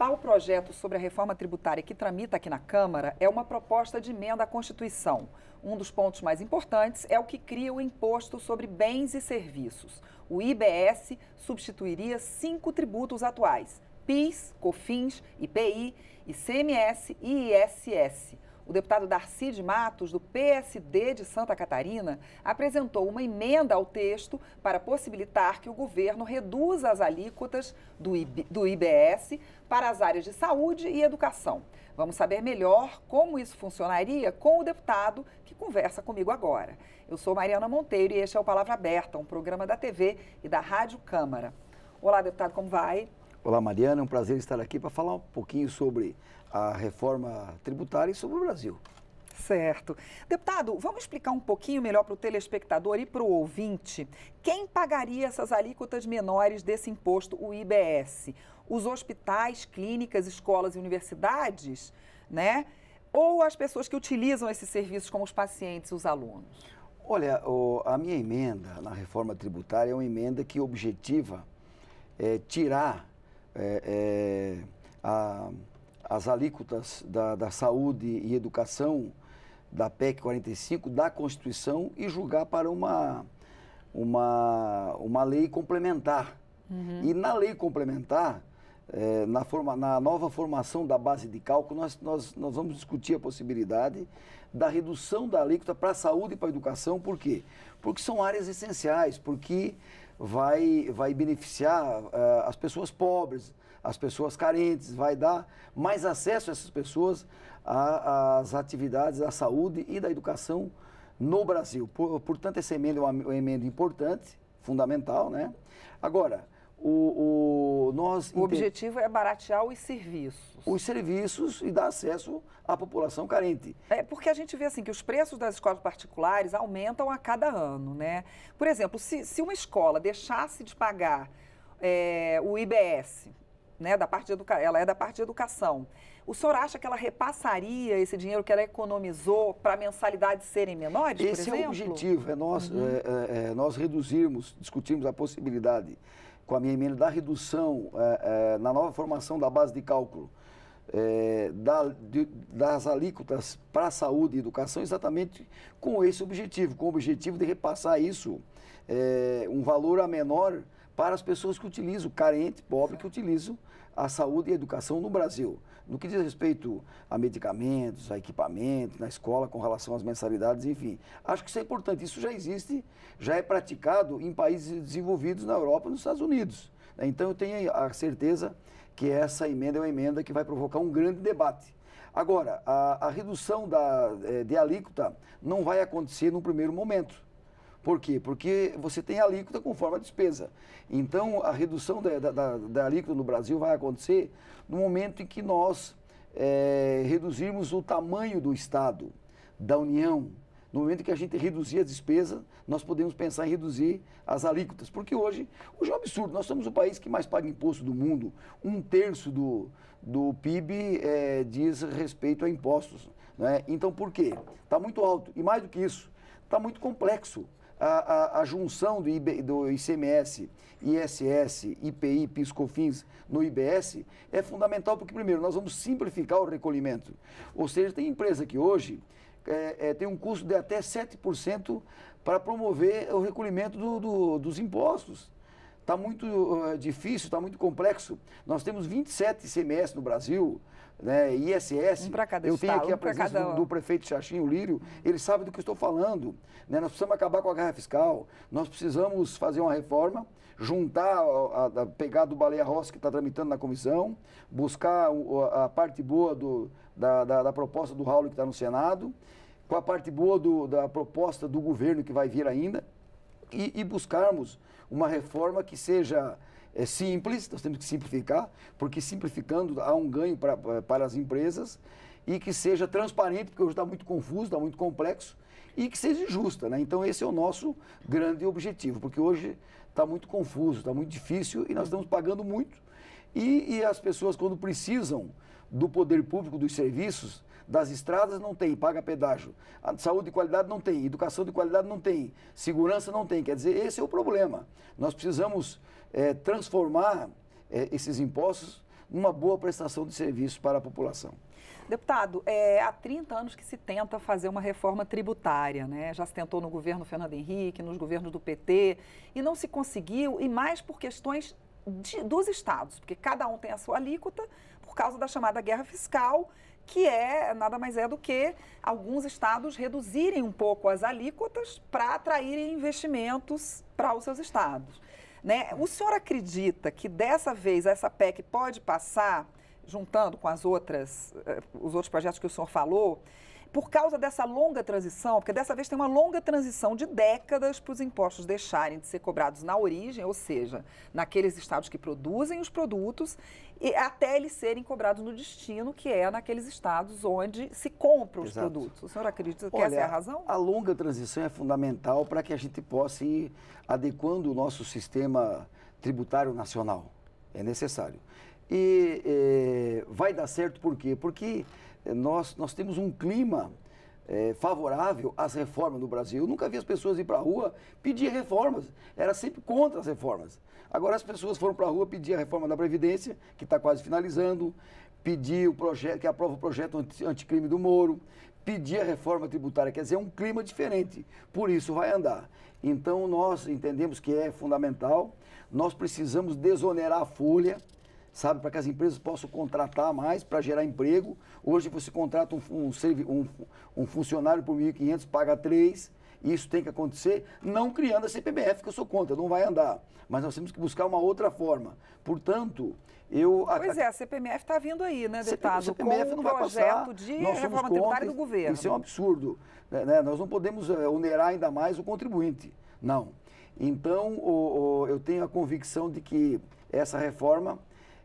principal projeto sobre a reforma tributária que tramita aqui na Câmara é uma proposta de emenda à Constituição. Um dos pontos mais importantes é o que cria o Imposto sobre Bens e Serviços. O IBS substituiria 5 tributos atuais: PIS, COFINS, IPI, ICMS e ISS. O deputado Darcy de Matos, do PSD de Santa Catarina, apresentou uma emenda ao texto para possibilitar que o governo reduza as alíquotas do IBS para as áreas de saúde e educação. Vamos saber melhor como isso funcionaria com o deputado que conversa comigo agora. Eu sou Mariana Monteiro e este é o Palavra Aberta, um programa da TV e da Rádio Câmara. Olá, deputado, como vai? Olá, Mariana, é um prazer estar aqui para falar um pouquinho sobre a reforma tributária e sobre o Brasil. Certo. Deputado, vamos explicar um pouquinho melhor para o telespectador e para o ouvinte quem pagaria essas alíquotas menores desse imposto, o IBS? Os hospitais, clínicas, escolas e universidades, né? Ou as pessoas que utilizam esses serviços como os pacientes e os alunos? Olha, a minha emenda na reforma tributária é uma emenda que objetiva tirar as alíquotas da saúde e educação da PEC 45 da Constituição e julgar para uma lei complementar. Uhum. E na lei complementar, na nova formação da base de cálculo, nós vamos discutir a possibilidade da redução da alíquota para a saúde e para a educação. Por quê? Porque são áreas essenciais, porque vai beneficiar as pessoas pobres, as pessoas carentes, vai dar mais acesso a essas pessoas às atividades da saúde e da educação no Brasil. Portanto, essa emenda é uma emenda importante, fundamental, né? Agora, o objetivo é baratear os serviços. Os serviços e dar acesso à população carente. É porque a gente vê assim que os preços das escolas particulares aumentam a cada ano, né? Por exemplo, se uma escola deixasse de pagar o IBS, né, ela é da parte de educação, o senhor acha que ela repassaria esse dinheiro que ela economizou para mensalidades serem menores, por exemplo? Esse é o objetivo, nós discutirmos a possibilidade com a minha emenda da redução na nova formação da base de cálculo das alíquotas para a saúde e educação, exatamente com esse objetivo, com o objetivo de repassar isso, um valor a menor para as pessoas que utilizam, carente, pobre, que utilizam a saúde e a educação no Brasil. No que diz respeito a medicamentos, a equipamentos, na escola, com relação às mensalidades, enfim. Acho que isso é importante. Isso já existe, já é praticado em países desenvolvidos na Europa e nos Estados Unidos. Então, eu tenho a certeza que essa emenda é uma emenda que vai provocar um grande debate. Agora, a redução de alíquota não vai acontecer no primeiro momento. Por quê? Porque você tem alíquota conforme a despesa. Então, a redução da alíquota no Brasil vai acontecer no momento em que nós reduzirmos o tamanho do Estado, da União. No momento em que a gente reduzir a despesa, nós podemos pensar em reduzir as alíquotas. Porque hoje é um absurdo. Nós somos o país que mais paga imposto do mundo. 1/3 do PIB diz respeito a impostos, né? Então, por quê? Está muito alto. E mais do que isso, está muito complexo. A junção do ICMS, ISS, IPI, PIS, COFINS no IBS é fundamental porque, primeiro, nós vamos simplificar o recolhimento. Ou seja, tem empresa que hoje tem um custo de até 7% para promover o recolhimento dos impostos. Está muito difícil, está muito complexo. Nós temos 27 ICMS no Brasil, né, ISS. Eu tenho aqui a presença do prefeito Xaxim, Lírio, ele sabe do que eu estou falando. Né? Nós precisamos acabar com a guerra fiscal, nós precisamos fazer uma reforma, juntar a pegada do Baleia Rossi que está tramitando na comissão, buscar a parte boa da proposta do Raul que está no Senado, com a parte boa da proposta do governo que vai vir ainda, e buscarmos uma reforma que seja simples, nós temos que simplificar, porque simplificando há um ganho para as empresas, e que seja transparente, porque hoje está muito confuso, está muito complexo, e que seja justa, né? Então esse é o nosso grande objetivo, porque hoje está muito confuso, está muito difícil, e nós estamos pagando muito, e as pessoas quando precisam do poder público, dos serviços, das estradas não tem, paga pedágio. A saúde de qualidade não tem, educação de qualidade não tem, segurança não tem. Quer dizer, esse é o problema. Nós precisamos transformar esses impostos uma boa prestação de serviço para a população. Deputado, há 30 anos que se tenta fazer uma reforma tributária, né? Já se tentou no governo Fernando Henrique, nos governos do PT, e não se conseguiu, e mais por questões dos estados, porque cada um tem a sua alíquota por causa da chamada guerra fiscal, que nada mais é do que alguns estados reduzirem um pouco as alíquotas para atraírem investimentos para os seus estados, né? O senhor acredita que dessa vez essa PEC pode passar, juntando com os outros projetos que o senhor falou, por causa dessa longa transição, porque dessa vez tem uma longa transição de décadas para os impostos deixarem de ser cobrados na origem, ou seja, naqueles estados que produzem os produtos, e até eles serem cobrados no destino, que é naqueles estados onde se compram os produtos. O senhor acredita que essa é a razão? A longa transição é fundamental para que a gente possa ir adequando o nosso sistema tributário nacional. É necessário. E vai dar certo por quê? Porque nós temos um clima favorável às reformas no Brasil. Eu nunca vi as pessoas ir para a rua pedir reformas. Era sempre contra as reformas. Agora as pessoas foram para a rua pedir a reforma da Previdência, que está quase finalizando, pedir o projeto, que aprova o projeto anticrime do Moro, pedir a reforma tributária. Quer dizer, é um clima diferente. Por isso vai andar. Então nós entendemos que é fundamental. Nós precisamos desonerar a folha, sabe, para que as empresas possam contratar mais, para gerar emprego. Hoje você contrata um funcionário por 1.500, paga 3, e isso tem que acontecer, não criando a CPMF, que eu sou contra, não vai andar. Mas nós temos que buscar uma outra forma. Portanto, Pois é, a CPMF está vindo aí, né, deputado? CPMF não vai passar. Projeto de reforma tributária do governo. Isso é um absurdo, né? Nós não podemos onerar ainda mais o contribuinte. Não. Então, eu tenho a convicção de que essa reforma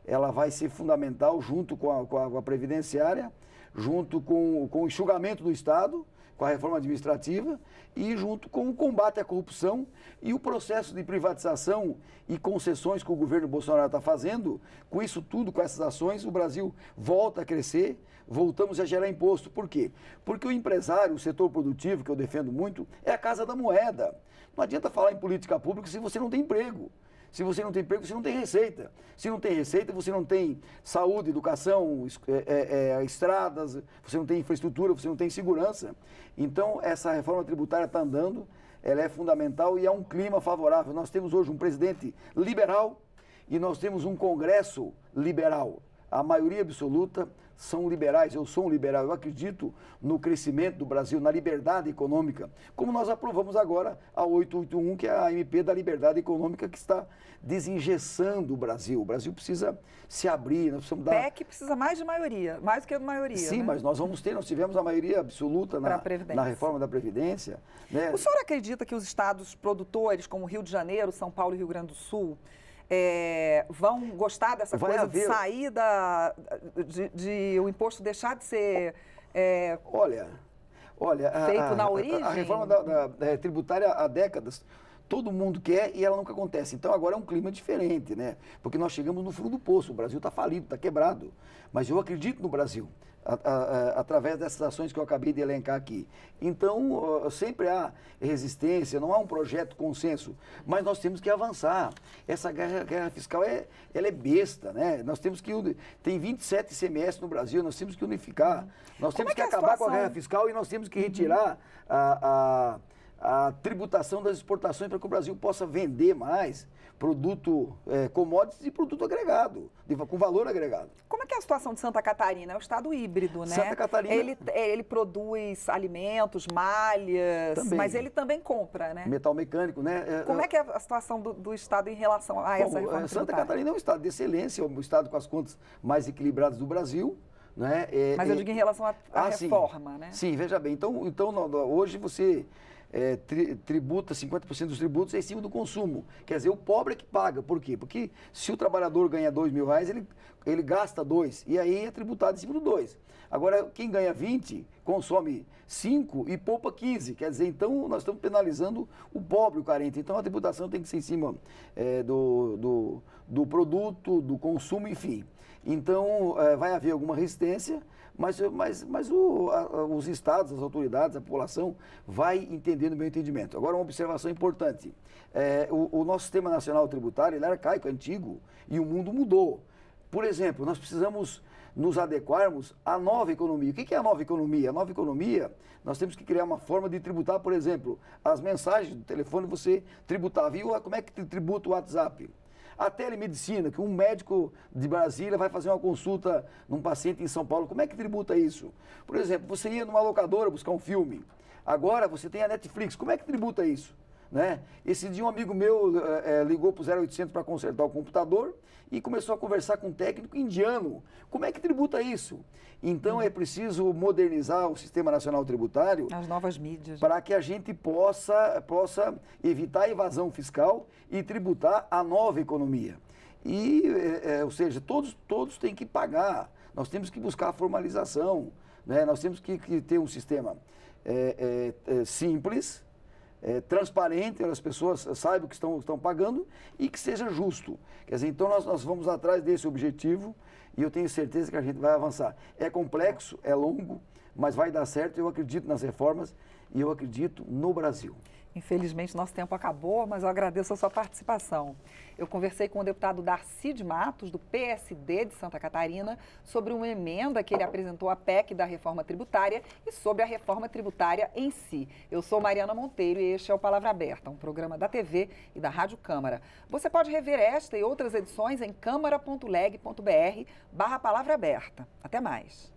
ela vai ser fundamental junto com a previdenciária, junto com o enxugamento do Estado, com a reforma administrativa e junto com o combate à corrupção e o processo de privatização e concessões que o governo Bolsonaro está fazendo. Com isso tudo, com essas ações, o Brasil volta a crescer, voltamos a gerar imposto. Por quê? Porque o empresário, o setor produtivo, que eu defendo muito, é a casa da moeda. Não adianta falar em política pública se você não tem emprego. Se você não tem emprego, você não tem receita. Se não tem receita, você não tem saúde, educação, estradas, você não tem infraestrutura, você não tem segurança. Então, essa reforma tributária está andando, ela é fundamental e é um clima favorável. Nós temos hoje um presidente liberal e nós temos um Congresso liberal. A maioria absoluta são liberais, eu sou um liberal, eu acredito no crescimento do Brasil, na liberdade econômica, como nós aprovamos agora a 881, que é a MP da liberdade econômica que está desengessando o Brasil. O Brasil precisa se abrir, nós precisamos dar... PEC precisa mais de maioria, mais do que de maioria. Sim, né? Mas nós tivemos a maioria absoluta na reforma da Previdência. Né? O senhor acredita que os estados produtores, como Rio de Janeiro, São Paulo e Rio Grande do Sul, vão gostar dessa coisa de sair de o imposto deixar de ser feito na origem? A reforma tributária há décadas, todo mundo quer e ela nunca acontece. Então agora é um clima diferente, né? Porque nós chegamos no fundo do poço, o Brasil está falido, está quebrado. Mas eu acredito no Brasil, através dessas ações que eu acabei de elencar aqui. Então, sempre há resistência, não há um projeto consenso, mas nós temos que avançar. Essa guerra fiscal, ela é besta, né? Nós temos que... Tem 27 ICMS no Brasil, nós temos que unificar. Nós temos que acabar com a guerra fiscal e nós temos que retirar a tributação das exportações para que o Brasil possa vender mais produto, commodities e produto agregado, com valor agregado. Como é que é a situação de Santa Catarina? É um estado híbrido, né? Santa Catarina... Ele produz alimentos, malhas, também. Mas ele também compra, né? Metal mecânico, né? Como é que é a situação do estado em relação a essa reforma Santa Catarina é um estado de excelência, é um estado com as contas mais equilibradas do Brasil. Né? Mas eu digo em relação à reforma, sim. Né? Sim, veja bem. Então hoje você... tributa 50% dos tributos em cima do consumo. Quer dizer, o pobre é que paga. Por quê? Porque se o trabalhador ganha R$2.000, ele gasta 2 e aí é tributado em cima do 2. Agora, quem ganha 20, consome 5 e poupa 15. Quer dizer, então, nós estamos penalizando o pobre, o carente. Então, a tributação tem que ser em cima do produto, do consumo, enfim. Então, vai haver alguma resistência, mas os estados, as autoridades, a população vai entender no meu entendimento. Agora, uma observação importante. O nosso sistema nacional tributário, ele era arcaico, antigo, e o mundo mudou. Por exemplo, nós precisamos nos adequarmos à nova economia. O que é a nova economia? A nova economia, nós temos que criar uma forma de tributar, por exemplo, as mensagens do telefone você tributar. Viu? Como é que tributa o WhatsApp? A telemedicina, que um médico de Brasília vai fazer uma consulta num paciente em São Paulo, como é que tributa isso? Por exemplo, você ia numa locadora buscar um filme, agora você tem a Netflix, como é que tributa isso? Né? Esse dia um amigo meu ligou para o 0800 para consertar o computador e começou a conversar com um técnico indiano. Como é que tributa isso? Então é preciso modernizar o Sistema Nacional Tributário. As novas mídias. Para que a gente possa evitar a evasão fiscal e tributar a nova economia. E, ou seja, todos têm que pagar. Nós temos que buscar a formalização, né? Nós temos que ter um sistema simples, transparente, as pessoas saibam o que estão pagando e que seja justo. Quer dizer, então nós vamos atrás desse objetivo e eu tenho certeza que a gente vai avançar. É complexo, é longo, mas vai dar certo. Eu acredito nas reformas e eu acredito no Brasil. Infelizmente, nosso tempo acabou, mas eu agradeço a sua participação. Eu conversei com o deputado Darcy de Matos, do PSD de Santa Catarina, sobre uma emenda que ele apresentou à PEC da reforma tributária e sobre a reforma tributária em si. Eu sou Mariana Monteiro e este é o Palavra Aberta, um programa da TV e da Rádio Câmara. Você pode rever esta e outras edições em câmara.leg.br/Palavra Aberta. Até mais.